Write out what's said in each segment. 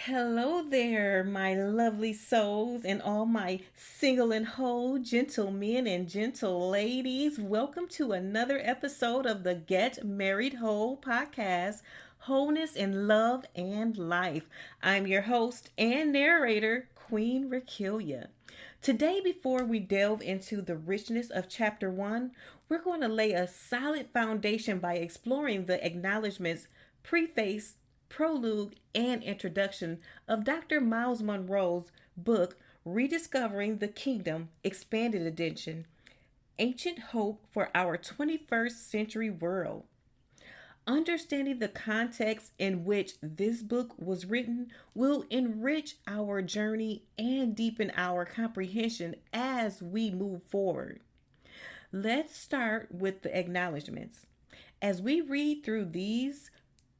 Hello there, my lovely souls, and all my single and whole gentlemen and gentle ladies. Welcome to another episode of the Get Married Whole podcast, Wholeness in Love and Life. I'm your host and narrator, Queen Rakihealya. Today, before we delve into the richness of chapter 1, we're going to lay a solid foundation by exploring the acknowledgments, preface, prologue, and introduction of Dr. Myles Munroe's book, Rediscovering the Kingdom, Expanded Edition, Ancient Hope for Our 21st Century World. Understanding the context in which this book was written will enrich our journey and deepen our comprehension as we move forward. Let's start with the acknowledgments. As we read through these,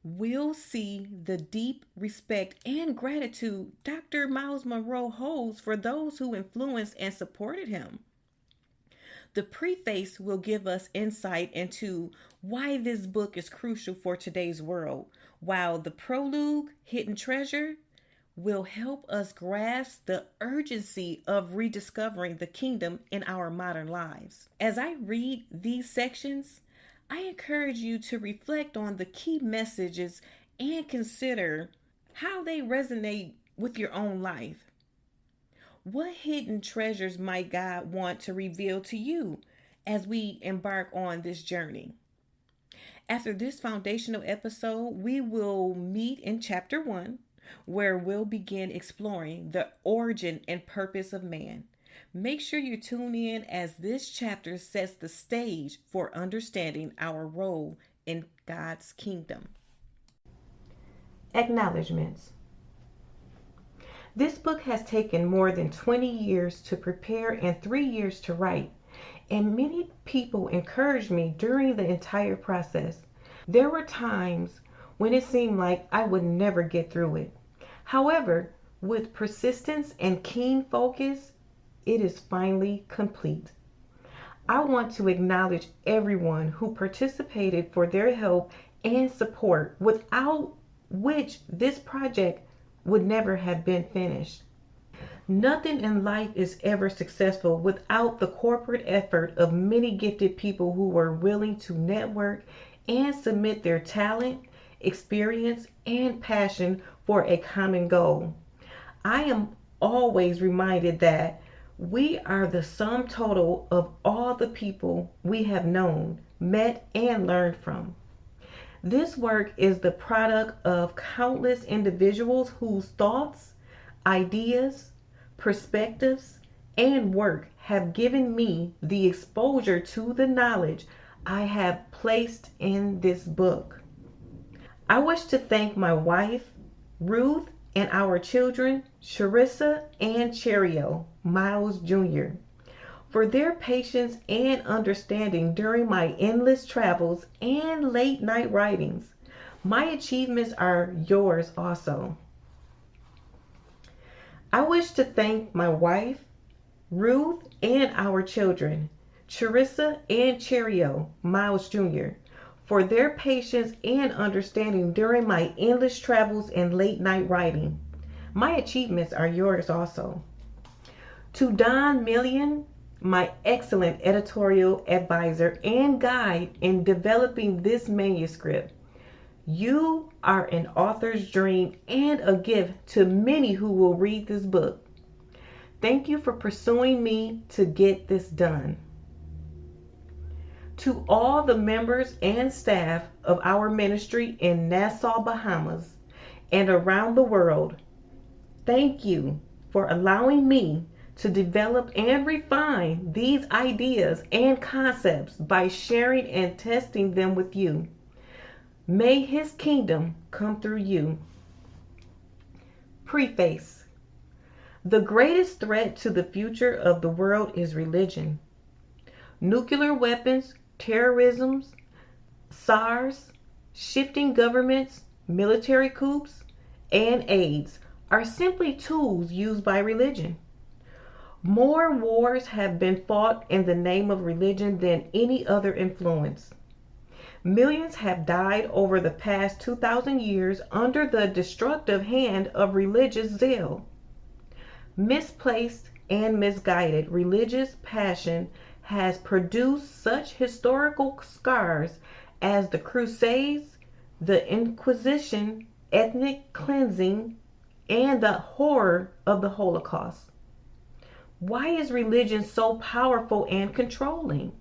we'll see the deep respect and gratitude Dr. Myles Munroe holds for those who influenced and supported him. The preface will give us insight into why this book is crucial for today's world, while the prologue, Hidden Treasure, will help us grasp the urgency of rediscovering the kingdom in our modern lives. As I read these sections, I encourage you to reflect on the key messages and consider how they resonate with your own life. What hidden treasures might God want to reveal to you as we embark on this journey? After this foundational episode, we will meet in chapter 1, where we'll begin exploring the origin and purpose of man. Make sure you tune in as this chapter sets the stage for understanding our role in God's kingdom. Acknowledgements. This book has taken more than 20 years to prepare and 3 years to write, and many people encouraged me during the entire process. There were times when it seemed like I would never get through it. However, with persistence and keen focus, it is finally complete. I want to acknowledge everyone who participated for their help and support, without which this project would never have been finished. Nothing in life is ever successful without the corporate effort of many gifted people who were willing to network and submit their talent, experience, and passion for a common goal. I am always reminded that we are the sum total of all the people we have known, met, and learned from. This work is the product of countless individuals whose thoughts, ideas, perspectives, and work have given me the exposure to the knowledge I have placed in this book. I wish to thank my wife, Ruth, and our children, Charissa and Cherio, Myles Jr., for their patience and understanding during my endless travels and late night writings. My achievements are yours also. I wish to thank my wife, Ruth, and our children, Charissa and Cherio, Myles Jr., for their patience and understanding during my endless travels and late night writing. My achievements are yours also. To Don Million, my excellent editorial advisor and guide in developing this manuscript, you are an author's dream and a gift to many who will read this book. Thank you for pursuing me to get this done. To all the members and staff of our ministry in Nassau, Bahamas, and around the world, thank you for allowing me to develop and refine these ideas and concepts by sharing and testing them with you. May His kingdom come through you. Preface. The greatest threat to the future of the world is religion. Nuclear weapons, terrorism, SARS, shifting governments, military coups, and AIDS are simply tools used by religion. More wars have been fought in the name of religion than any other influence. Millions have died over the past 2,000 years under the destructive hand of religious zeal. Misplaced and misguided religious passion has produced such historical scars as the Crusades, the Inquisition, ethnic cleansing, and the horror of the Holocaust. Why is religion so powerful and controlling?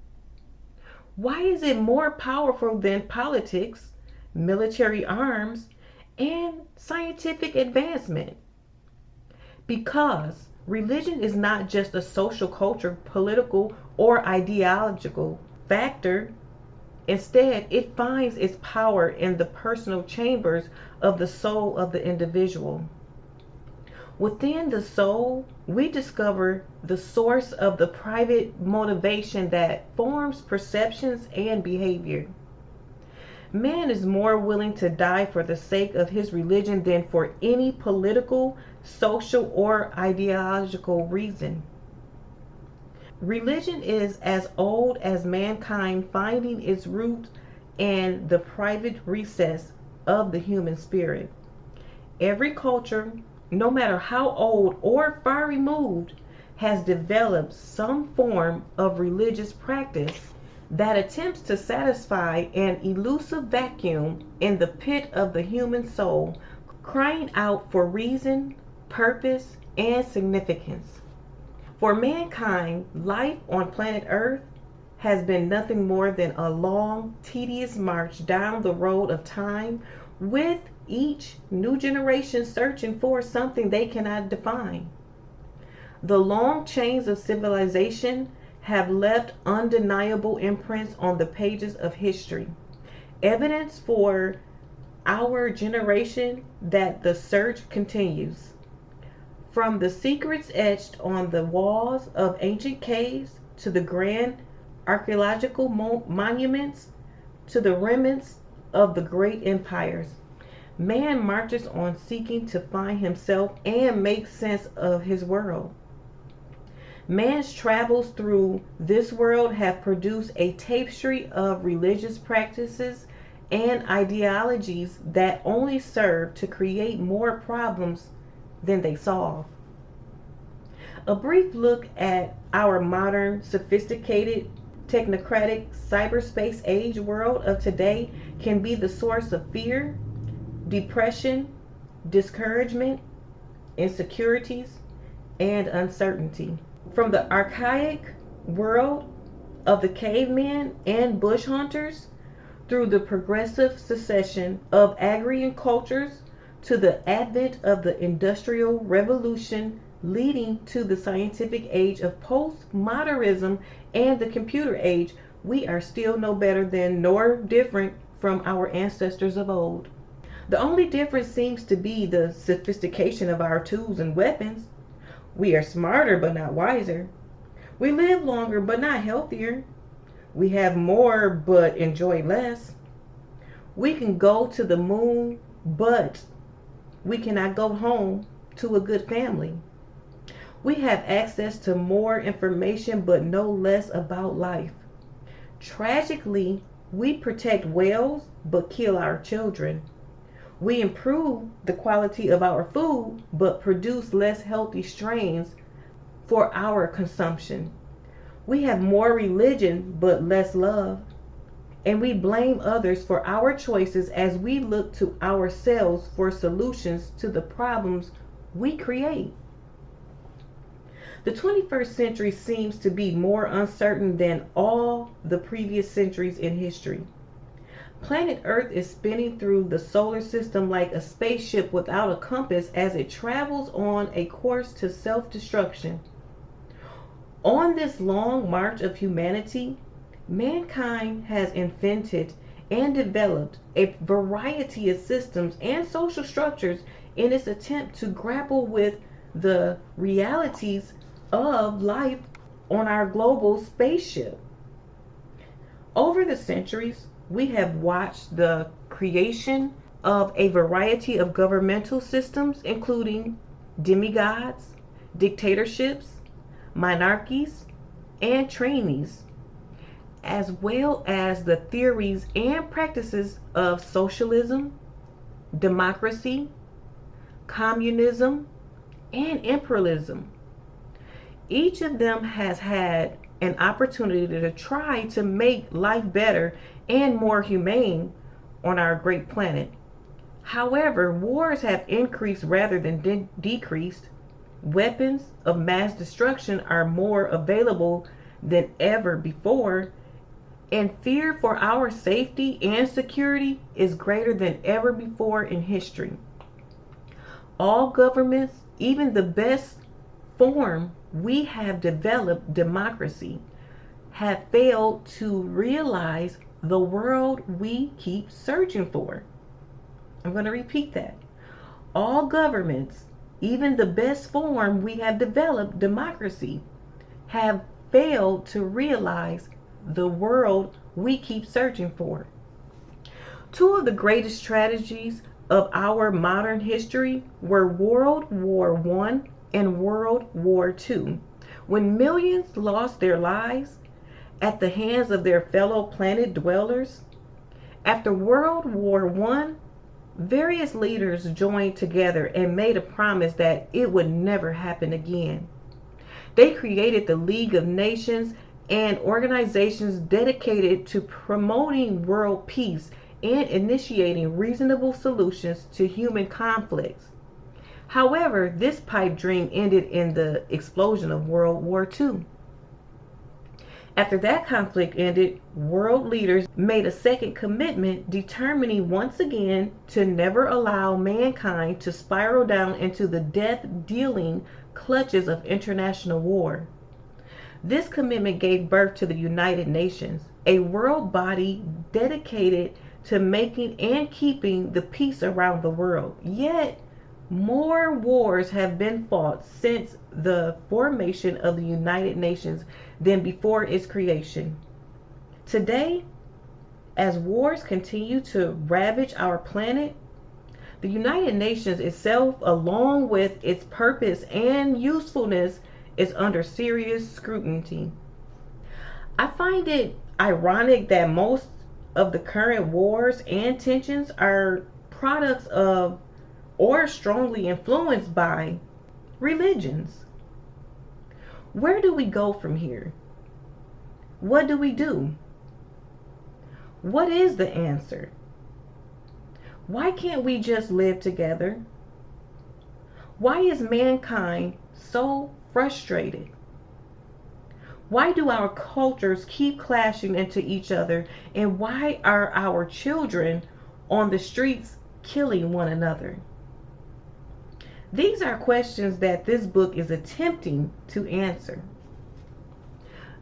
Why is it more powerful than politics, military arms, and scientific advancement? Because religion is not just a social, cultural, political, or ideological factor. Instead, it finds its power in the personal chambers of the soul of the individual. Within the soul, we discover the source of the private motivation that forms perceptions and behavior. Man is more willing to die for the sake of his religion than for any political, social, or ideological reason. Religion is as old as mankind finding its root in the private recess of the human spirit. Every culture, no matter how old or far removed, has developed some form of religious practice that attempts to satisfy an elusive vacuum in the pit of the human soul, crying out for reason, purpose, and significance. For mankind, life on planet Earth has been nothing more than a long, tedious march down the road of time, with each new generation searching for something they cannot define. The long chains of civilization have left undeniable imprints on the pages of history, evidence for our generation that the search continues. From the secrets etched on the walls of ancient caves to the grand archaeological monuments to the remnants of the great empires, man marches on seeking to find himself and make sense of his world. Man's travels through this world have produced a tapestry of religious practices and ideologies that only serve to create more problems than they solve. A brief look at our modern, sophisticated, technocratic, cyberspace age world of today can be the source of fear, depression, discouragement, insecurities, and uncertainty. From the archaic world of the cavemen and bush hunters, through the progressive succession of agrarian cultures, to the advent of the Industrial Revolution, leading to the scientific age of postmodernism and the computer age, we are still no better than nor different from our ancestors of old. The only difference seems to be the sophistication of our tools and weapons. We are smarter but not wiser. We live longer but not healthier. We have more but enjoy less. We can go to the moon, but we cannot go home to a good family. We have access to more information but know less about life. Tragically, we protect whales but kill our children. We improve the quality of our food but produce less healthy strains for our consumption. We have more religion but less love. And we blame others for our choices as we look to ourselves for solutions to the problems we create. The 21st century seems to be more uncertain than all the previous centuries in history. Planet Earth is spinning through the solar system like a spaceship without a compass as it travels on a course to self-destruction. On this long march of humanity, mankind has invented and developed a variety of systems and social structures in its attempt to grapple with the realities of life on our global spaceship. Over the centuries, we have watched the creation of a variety of governmental systems, including demigods, dictatorships, monarchies, and tyrannies. as well as the theories and practices of socialism, democracy, communism, and imperialism. Each of them has had an opportunity to try to make life better and more humane on our great planet. However, wars have increased rather than decreased. Weapons of mass destruction are more available than ever before, and fear for our safety and security is greater than ever before in history. All governments, even the best form we have developed democracy, have failed to realize the world we keep searching for. I'm going to repeat that. All governments, even the best form we have developed democracy, have failed to realize the world we keep searching for. Two of the greatest tragedies of our modern history were World War I and World War II, when millions lost their lives at the hands of their fellow planet dwellers. After World War I, various leaders joined together and made a promise that it would never happen again. They created the League of Nations and organizations dedicated to promoting world peace and initiating reasonable solutions to human conflicts. However, this pipe dream ended in the explosion of World War II. After that conflict ended, world leaders made a second commitment, determining once again to never allow mankind to spiral down into the death-dealing clutches of international war. This commitment gave birth to the United Nations, a world body dedicated to making and keeping the peace around the world. Yet, more wars have been fought since the formation of the United Nations than before its creation. Today, as wars continue to ravage our planet, the United Nations itself, along with its purpose and usefulness, is under serious scrutiny. I find it ironic that most of the current wars and tensions are products of or strongly influenced by religions. Where do we go from here? What do we do? What is the answer? Why can't we just live together? Why is mankind so frustrated? Why do our cultures keep clashing into each other? And why are our children on the streets killing one another? These are questions that this book is attempting to answer.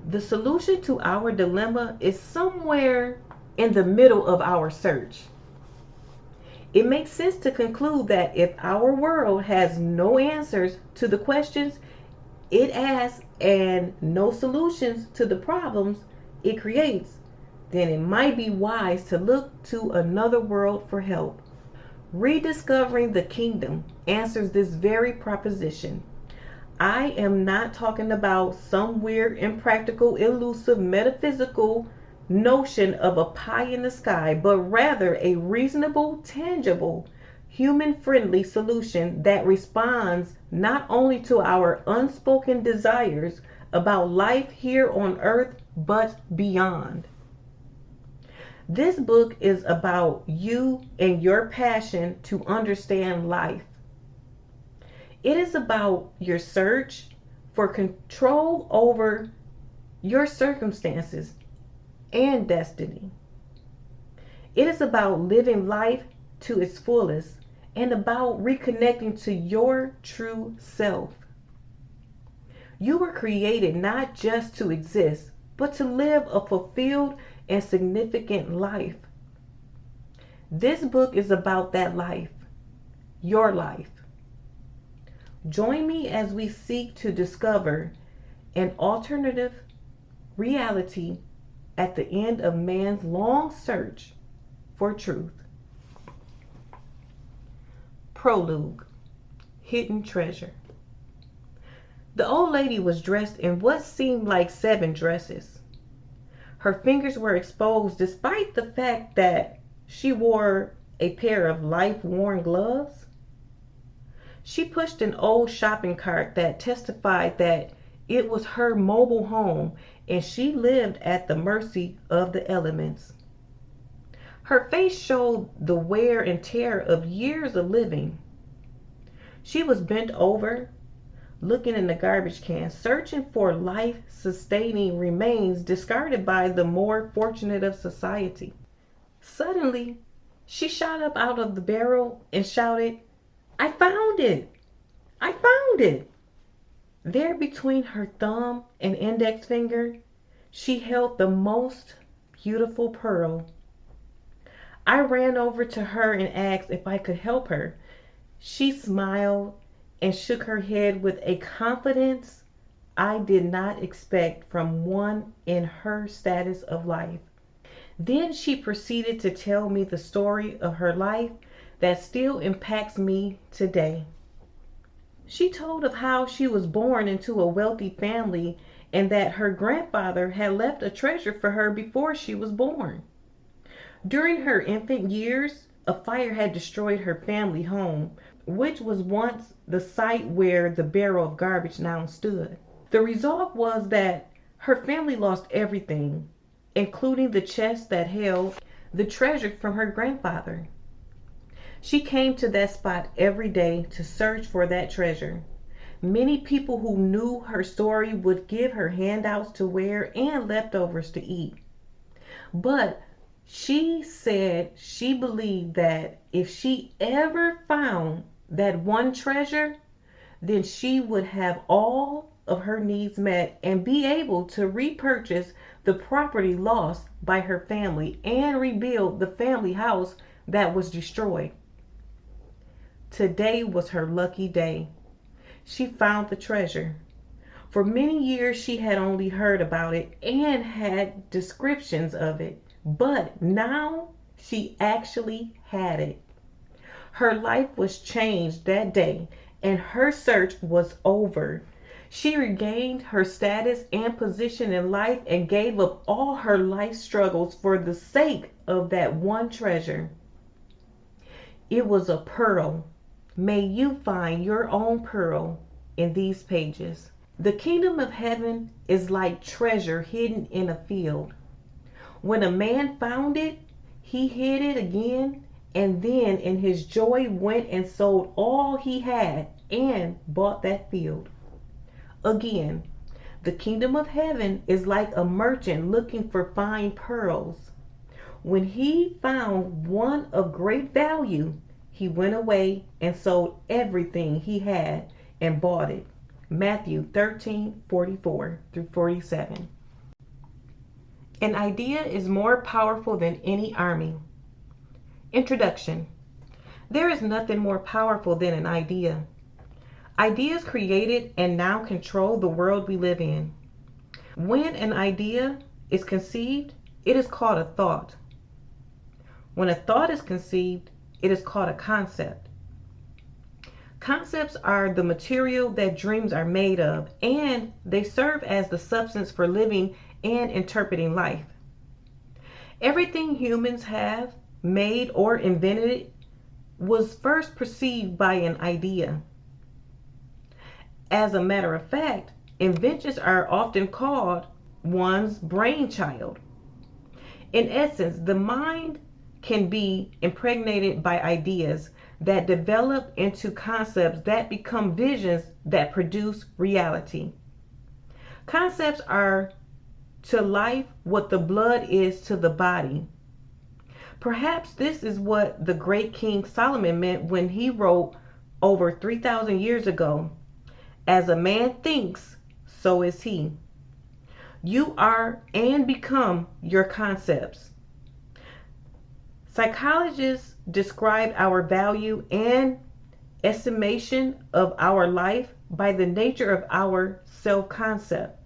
The solution to our dilemma is somewhere in the middle of our search. It makes sense to conclude that if our world has no answers to the questions it asks and no solutions to the problems it creates, then it might be wise to look to another world for help. Rediscovering the Kingdom answers this very proposition. I am not talking about some weird, impractical, elusive, metaphysical notion of a pie in the sky, but rather a reasonable, tangible, human-friendly solution that responds not only to our unspoken desires about life here on earth, but beyond. This book is about you and your passion to understand life. It is about your search for control over your circumstances and destiny. It is about living life to its fullest and about reconnecting to your true self. You were created not just to exist, but to live a fulfilled and significant life. This book is about that life, your life. Join me as we seek to discover an alternative reality at the end of man's long search for truth. Prologue, Hidden Treasure. The old lady was dressed in what seemed like 7 dresses. Her fingers were exposed despite the fact that she wore a pair of life-worn gloves. She pushed an old shopping cart that testified that it was her mobile home and she lived at the mercy of the elements. Her face showed the wear and tear of years of living. She was bent over, looking in the garbage can, searching for life-sustaining remains discarded by the more fortunate of society. Suddenly, she shot up out of the barrel and shouted, "I found it! I found it!" There between her thumb and index finger, she held the most beautiful pearl. I ran over to her and asked if I could help her. She smiled and shook her head with a confidence I did not expect from one in her status of life. Then she proceeded to tell me the story of her life that still impacts me today. She told of how she was born into a wealthy family and that her grandfather had left a treasure for her before she was born. During her infant years, a fire had destroyed her family home, which was once the site where the barrel of garbage now stood. The result was that her family lost everything, including the chest that held the treasure from her grandfather. She came to that spot every day to search for that treasure. Many people who knew her story would give her handouts to wear and leftovers to eat. But she said she believed that if she ever found that one treasure, then she would have all of her needs met and be able to repurchase the property lost by her family and rebuild the family house that was destroyed. Today was her lucky day. She found the treasure. For many years she had only heard about it and had descriptions of it, but now she actually had it. Her life was changed that day and her search was over. She regained her status and position in life and gave up all her life struggles for the sake of that one treasure. It was a pearl. May you find your own pearl in these pages. The kingdom of heaven is like treasure hidden in a field. When a man found it, he hid it again, and then in his joy went and sold all he had and bought that field. Again, the kingdom of heaven is like a merchant looking for fine pearls. When he found one of great value, he went away and sold everything he had and bought it. Matthew 13:44 through 47. An idea is more powerful than any army. Introduction. There is nothing more powerful than an idea. Ideas created and now control the world we live in. When an idea is conceived, it is called a thought. When a thought is conceived, it is called a concept. Concepts are the material that dreams are made of, and they serve as the substance for living and interpreting life. Everything humans have made or invented was first perceived by an idea. As a matter of fact, inventions are often called one's brainchild. In essence, the mind can be impregnated by ideas that develop into concepts that become visions that produce reality. Concepts are to life what the blood is to the body. Perhaps this is what the great King Solomon meant when he wrote over 3,000 years ago, "As a man thinks, so is he." You are and become your concepts. Psychologists describe our value and estimation of our life by the nature of our self-concept.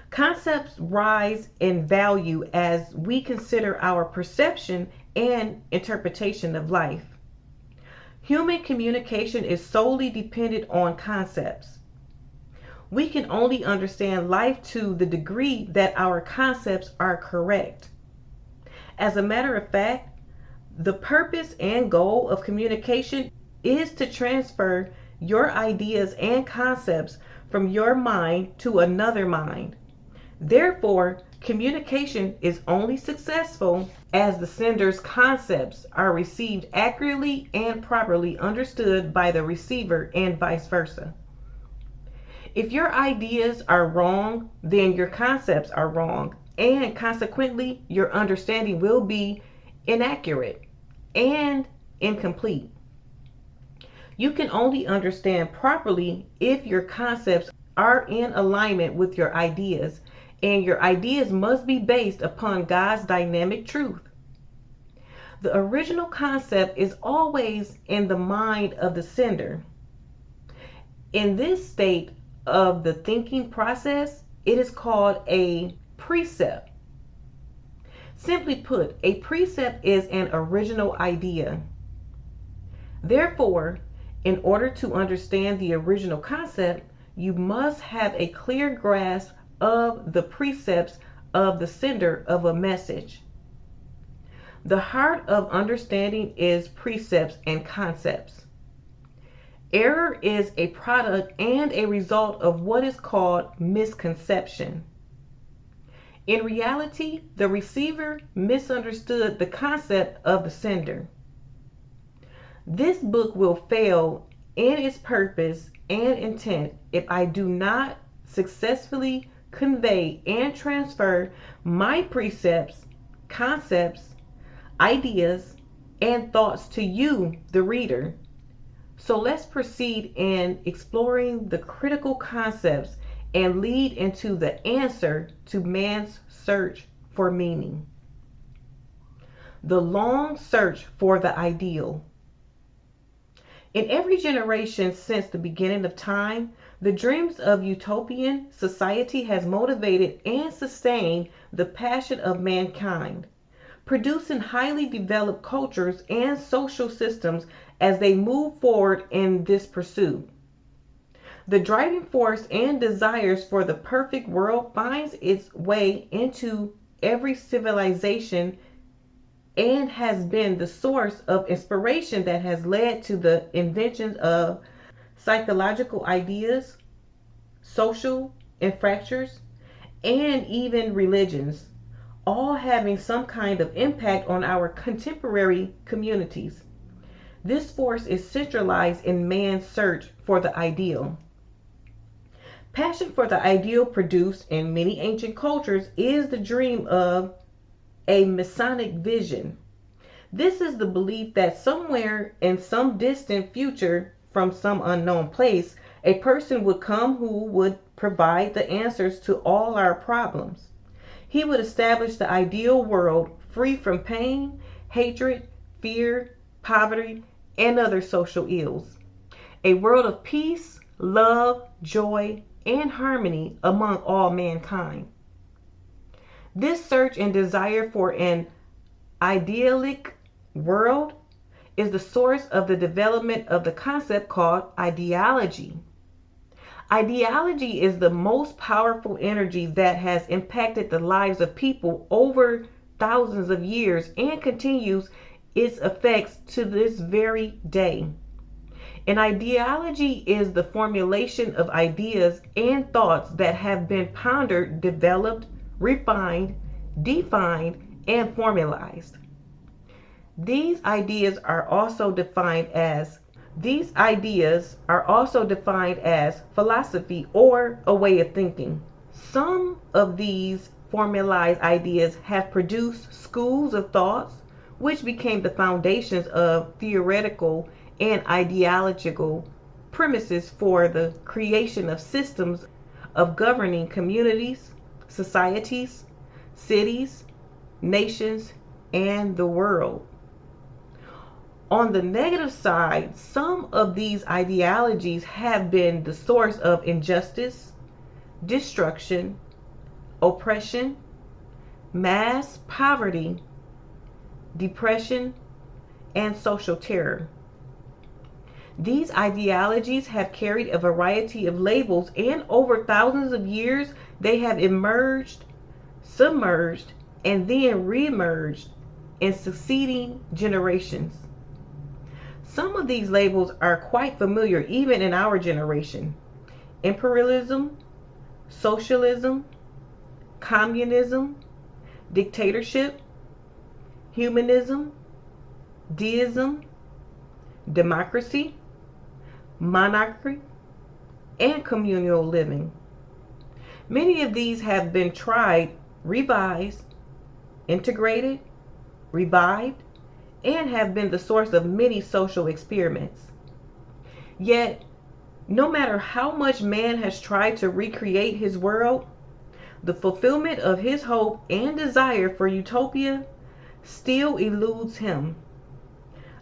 Concepts rise in value as we consider our perception and interpretation of life. Human communication is solely dependent on concepts. We can only understand life to the degree that our concepts are correct. As a matter of fact, the purpose and goal of communication is to transfer your ideas and concepts from your mind to another mind. Therefore, communication is only successful as the sender's concepts are received accurately and properly understood by the receiver, and vice versa. If your ideas are wrong, then your concepts are wrong, and consequently, your understanding will be inaccurate and incomplete. You can only understand properly if your concepts are in alignment with your ideas, and your ideas must be based upon God's dynamic truth. The original concept is always in the mind of the sender. In this state of the thinking process, it is called a precept. Simply put, a precept is an original idea. Therefore, in order to understand the original concept, you must have a clear grasp of the precepts of the sender of a message. The heart of understanding is precepts and concepts. Error is a product and a result of what is called misconception. In reality, the receiver misunderstood the concept of the sender. This book will fail in its purpose and intent if I do not successfully convey and transfer my precepts, concepts, ideas, and thoughts to you, the reader. So let's proceed in exploring the critical concepts and lead into the answer to man's search for meaning. The long search for the ideal. In every generation since the beginning of time, the dreams of utopian society has motivated and sustained the passion of mankind, producing highly developed cultures and social systems as they move forward in this pursuit. The driving force and desires for the perfect world finds its way into every civilization and has been the source of inspiration that has led to the invention of psychological ideas, social infrastructures, and even religions, all having some kind of impact on our contemporary communities. This force is centralized in man's search for the ideal. Passion for the ideal produced in many ancient cultures is the dream of a Masonic vision. This is the belief that somewhere in some distant future, from some unknown place, a person would come who would provide the answers to all our problems. He would establish the ideal world free from pain, hatred, fear, poverty, and other social ills. A world of peace, love, joy, and harmony among all mankind. This search and desire for an idyllic world is the source of the development of the concept called ideology. Ideology is the most powerful energy that has impacted the lives of people over thousands of years and continues its effects to this very day. An ideology is the formulation of ideas and thoughts that have been pondered, developed, refined, defined, and formalized. These ideas are also defined as philosophy or a way of thinking. Some of these formalized ideas have produced schools of thoughts, which became the foundations of theoretical and ideological premises for the creation of systems of governing communities, societies, cities, nations, and the world. On the negative side, some of these ideologies have been the source of injustice, destruction, oppression, mass poverty, depression, and social terror. These ideologies have carried a variety of labels, and over thousands of years, they have emerged, submerged, and then reemerged in succeeding generations. Some of these labels are quite familiar even in our generation: imperialism, socialism, communism, dictatorship, humanism, deism, democracy, monarchy, and communal living. Many of these have been tried, revised, integrated, revived, and have been the source of many social experiments. Yet, no matter how much man has tried to recreate his world, the fulfillment of his hope and desire for utopia still eludes him.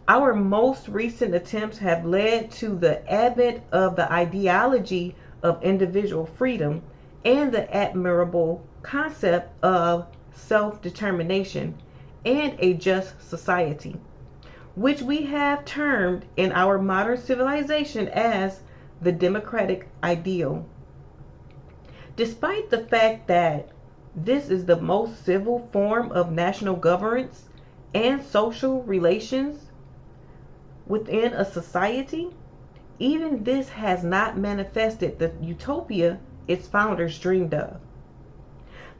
Our most recent attempts have led to the advent of the ideology of individual freedom and the admirable concept of self-determination and a just society, which we have termed in our modern civilization as the democratic ideal. Despite the fact that this is the most civil form of national governance and social relations within a society, even this has not manifested the utopia its founders dreamed of.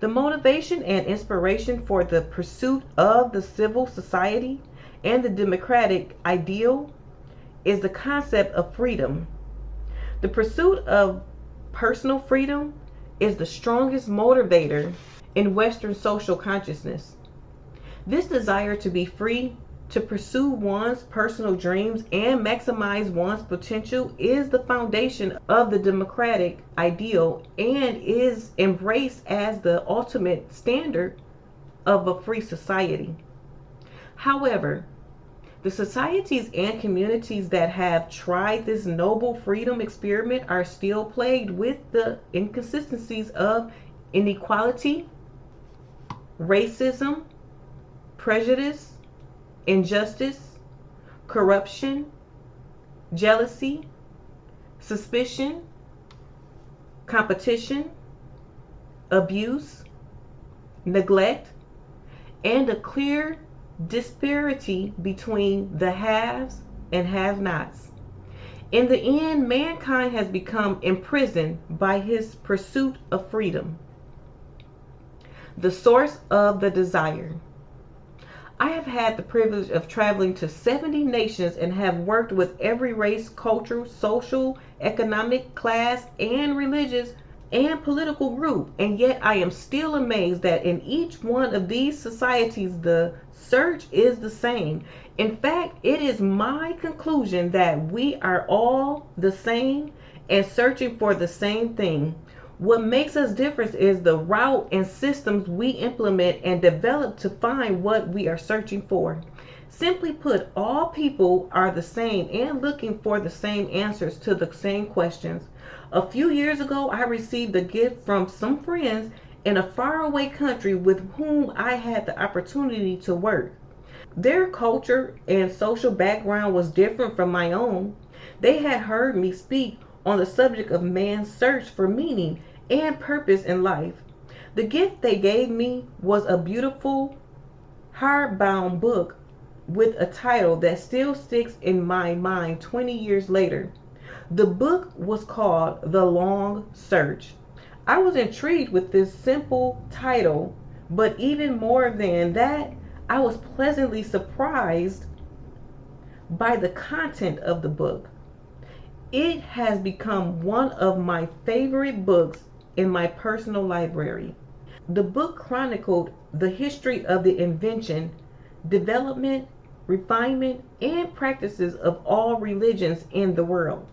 The motivation and inspiration for the pursuit of the civil society and the democratic ideal is the concept of freedom. The pursuit of personal freedom is the strongest motivator in Western social consciousness. This desire to be free, to pursue one's personal dreams, and maximize one's potential is the foundation of the democratic ideal and is embraced as the ultimate standard of a free society. However, the societies and communities that have tried this noble freedom experiment are still plagued with the inconsistencies of inequality, racism, prejudice, injustice, corruption, jealousy, suspicion, competition, abuse, neglect, and a clear disparity between the haves and have-nots. In the end, mankind has become imprisoned by his pursuit of freedom, the source of the desire. I have had the privilege of traveling to 70 nations and have worked with every race, culture, social, economic, class, and religious and political group, and yet I am still amazed that in each one of these societies the search is the same. In fact, it is my conclusion that we are all the same and searching for the same thing. What makes us different is the route and systems we implement and develop to find what we are searching for. Simply put, all people are the same and looking for the same answers to the same questions. A few years ago, I received a gift from some friends in a faraway country with whom I had the opportunity to work. Their culture and social background was different from my own. They had heard me speak on the subject of man's search for meaning and purpose in life. The gift they gave me was a beautiful hardbound book with a title that still sticks in my mind 20 years later. The book was called The Long Search. I was intrigued with this simple title, but even more than that, I was pleasantly surprised by the content of the book. It has become one of my favorite books in my personal library. The book chronicled the history of the invention, development, refinement, and practices of all religions in the world.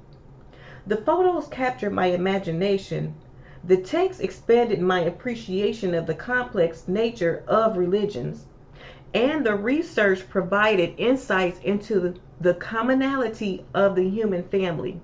The photos captured my imagination. The text expanded my appreciation of the complex nature of religions, and the research provided insights into the commonality of the human family.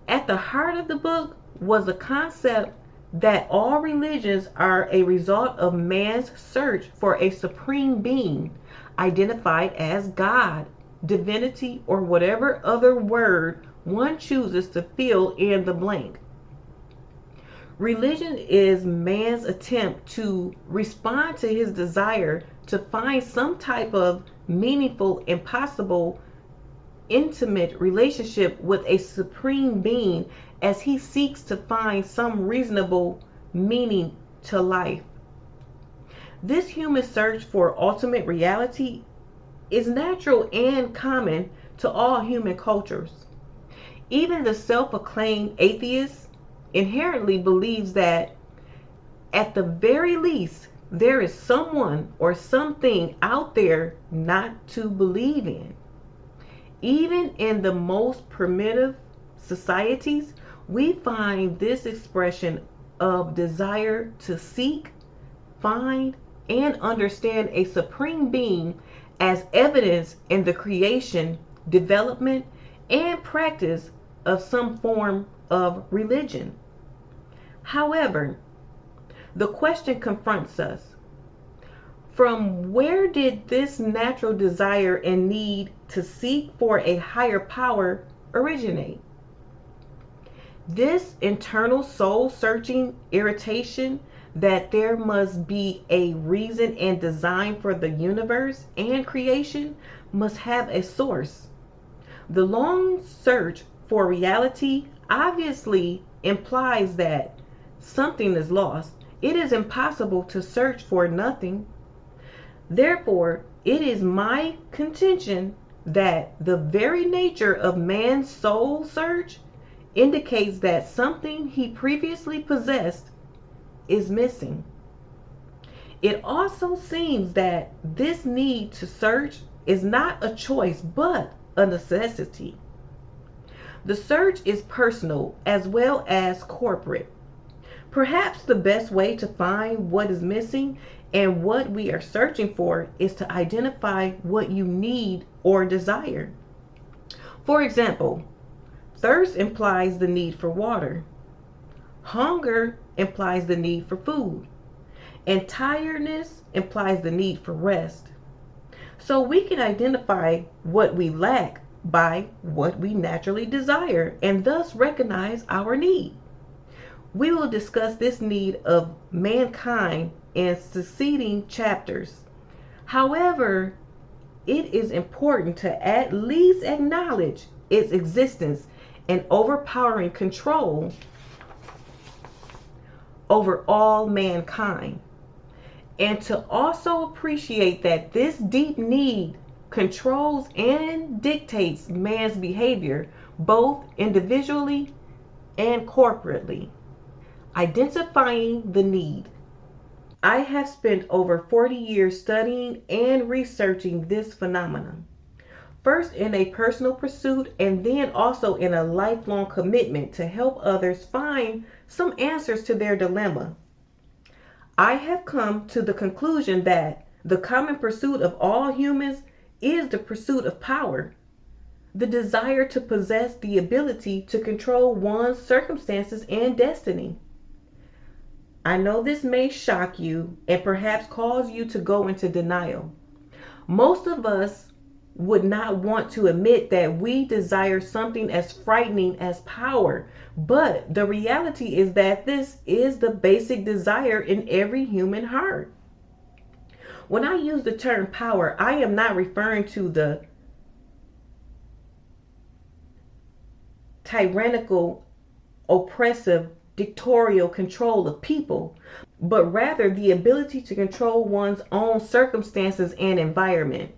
At the heart of the book was the concept that all religions are a result of man's search for a supreme being identified as God. divinity, or whatever other word one chooses to fill in the blank. Religion is man's attempt to respond to his desire to find some type of meaningful, impossible, intimate relationship with a supreme being as he seeks to find some reasonable meaning to life. This human search for ultimate reality is natural and common to all human cultures. Even the self-acclaimed atheist inherently believes that at the very least there is someone or something out there not to believe in. Even in the most primitive societies, we find this expression of desire to seek, find, and understand a supreme being as evidence in the creation, development, and practice of some form of religion. However, the question confronts us. From where did this natural desire and need to seek for a higher power originate? This internal soul-searching irritation that there must be a reason and design for the universe and creation must have a source. The long search for reality obviously implies that something is lost. It is impossible to search for nothing. Therefore, it is my contention that the very nature of man's soul search indicates that something he previously possessed is missing. It also seems that this need to search is not a choice but a necessity. The search is personal as well as corporate. Perhaps the best way to find what is missing and what we are searching for is to identify what you need or desire. For example, thirst implies the need for water. Hunger implies the need for food. And tiredness implies the need for rest. So we can identify what we lack by what we naturally desire and thus recognize our need. We will discuss this need of mankind in succeeding chapters. However, it is important to at least acknowledge its existence and overpowering control over all mankind, and to also appreciate that this deep need controls and dictates man's behavior both individually and corporately. Identifying the need. I have spent over 40 years studying and researching this phenomenon. First in a personal pursuit and then also in a lifelong commitment to help others find some answers to their dilemma. I have come to the conclusion that the common pursuit of all humans is the pursuit of power, the desire to possess the ability to control one's circumstances and destiny. I know this may shock you and perhaps cause you to go into denial. Most of us would not want to admit that we desire something as frightening as power, but the reality is that this is the basic desire in every human heart. When I use the term power, I am not referring to the tyrannical, oppressive, dictatorial control of people, but rather the ability to control one's own circumstances and environment.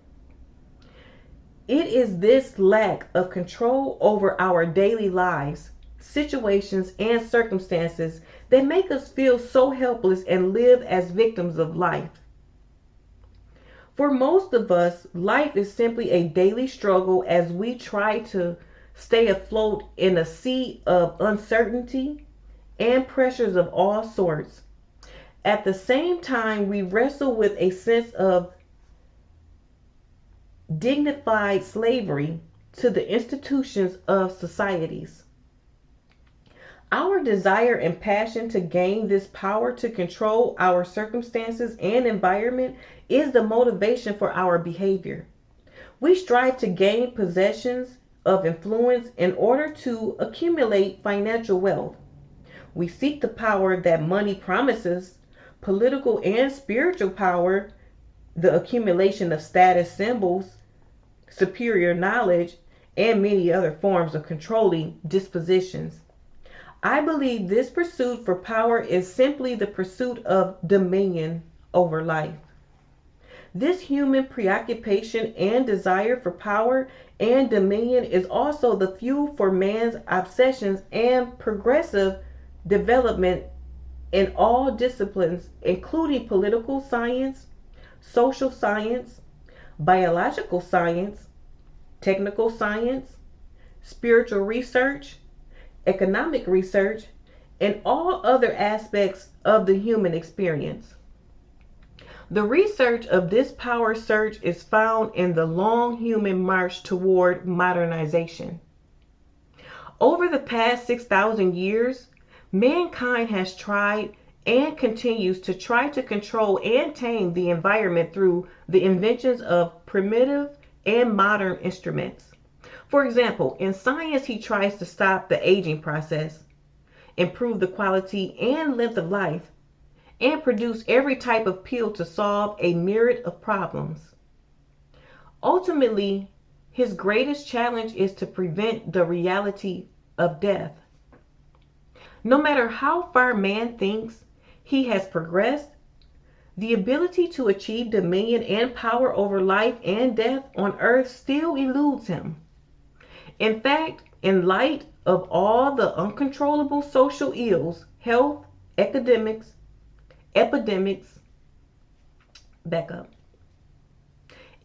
It is this lack of control over our daily lives, situations, and circumstances that make us feel so helpless and live as victims of life. For most of us, life is simply a daily struggle as we try to stay afloat in a sea of uncertainty and pressures of all sorts. At the same time, we wrestle with a sense of dignified slavery to the institutions of societies. Our desire and passion to gain this power to control our circumstances and environment is the motivation for our behavior. We strive to gain possessions of influence in order to accumulate financial wealth. We seek the power that money promises, political and spiritual power, the accumulation of status symbols, superior knowledge, and many other forms of controlling dispositions. I believe this pursuit for power is simply the pursuit of dominion over life. This human preoccupation and desire for power and dominion is also the fuel for man's obsessions and progressive development in all disciplines, including political science, social science, biological science, technical science, spiritual research, economic research, and all other aspects of the human experience. The research of this power search is found in the long human march toward modernization. Over the past 6,000 years, mankind has tried and continues to try to control and tame the environment through the inventions of primitive and modern instruments. For example, in science, he tries to stop the aging process, improve the quality and length of life, and produce every type of pill to solve a myriad of problems. Ultimately, his greatest challenge is to prevent the reality of death. No matter how far man thinks he has progressed, the ability to achieve dominion and power over life and death on earth still eludes him. In fact, in light of all the uncontrollable social ills, health, epidemics,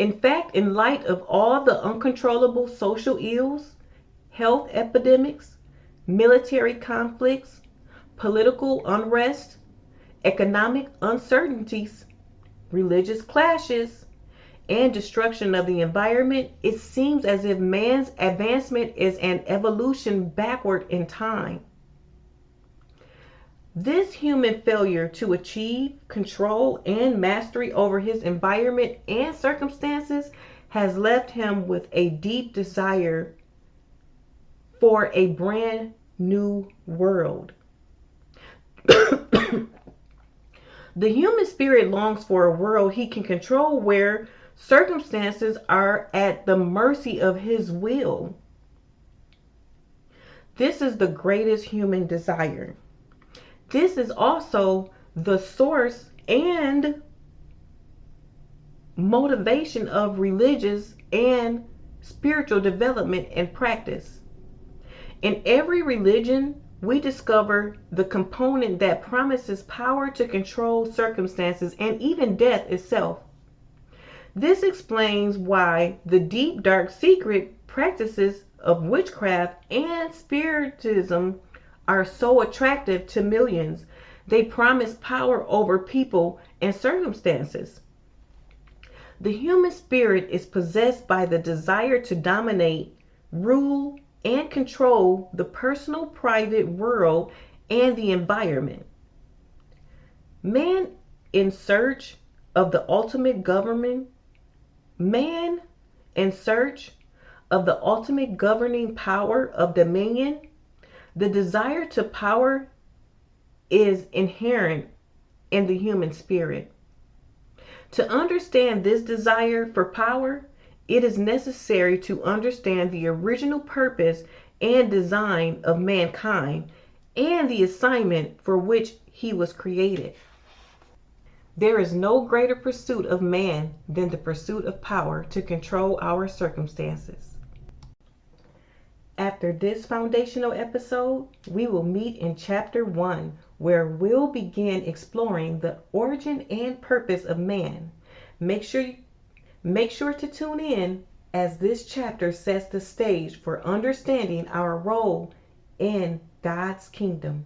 In fact, in light of all the uncontrollable social ills, health epidemics, military conflicts, political unrest, economic uncertainties, religious clashes, and destruction of the environment, it seems as if man's advancement is an evolution backward in time. This human failure to achieve control and mastery over his environment and circumstances has left him with a deep desire for a brand new world. The human spirit longs for a world he can control where circumstances are at the mercy of his will. This is the greatest human desire. This is also the source and motivation of religious and spiritual development and practice. In every religion, we discover the component that promises power to control circumstances and even death itself. This explains why the deep, dark, secret practices of witchcraft and spiritism are so attractive to millions. They promise power over people and circumstances. The human spirit is possessed by the desire to dominate, rule, and control the personal, private world and the environment. Man in search of the ultimate governing power of dominion. The desire to power is inherent in the human spirit. To understand this desire for power, it is necessary to understand the original purpose and design of mankind and the assignment for which he was created. There is no greater pursuit of man than the pursuit of power to control our circumstances. After this foundational episode, we will meet in chapter 1, where we'll begin exploring the origin and purpose of man. Make sure to tune in as this chapter sets the stage for understanding our role in God's kingdom.